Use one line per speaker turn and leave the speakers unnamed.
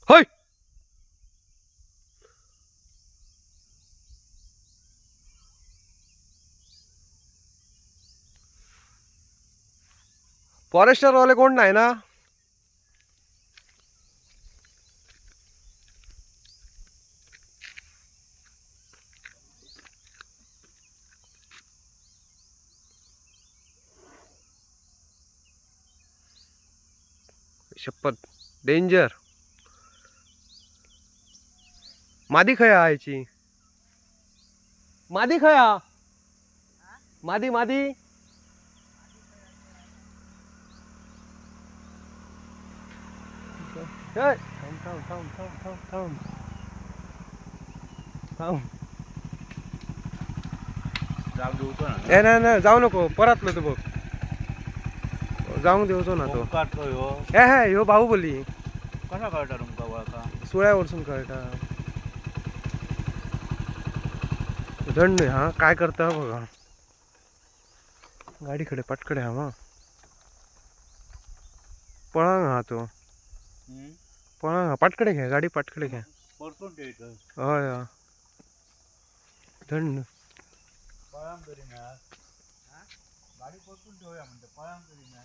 होय फॉरेस्टर वाले कोण नाही ना. शपथ डेंजर. मादी खया आयची मादी खया मादी मादी थांब थांब थांब थांब थांब थांब थांब. ए नाही नाही जाऊ नको परतलो तो बघ. जाऊन देवचो ना तो. हे हे ह्यो बाहुबली.
कसा कळटा तुमका वळखा?
सुळ्या वरसून कळटा. दंड नाही हा काय करता बघा. गाडीकडे पटकडे हा मग पळांग हा तो. पळांग हा पटकडे घ्या गाडी पटकडे घ्या.
परतून ठेवतो.
हय दंड
पळाम करीना. गाडी परतून ठेवूया म्हणते पळाम करीना.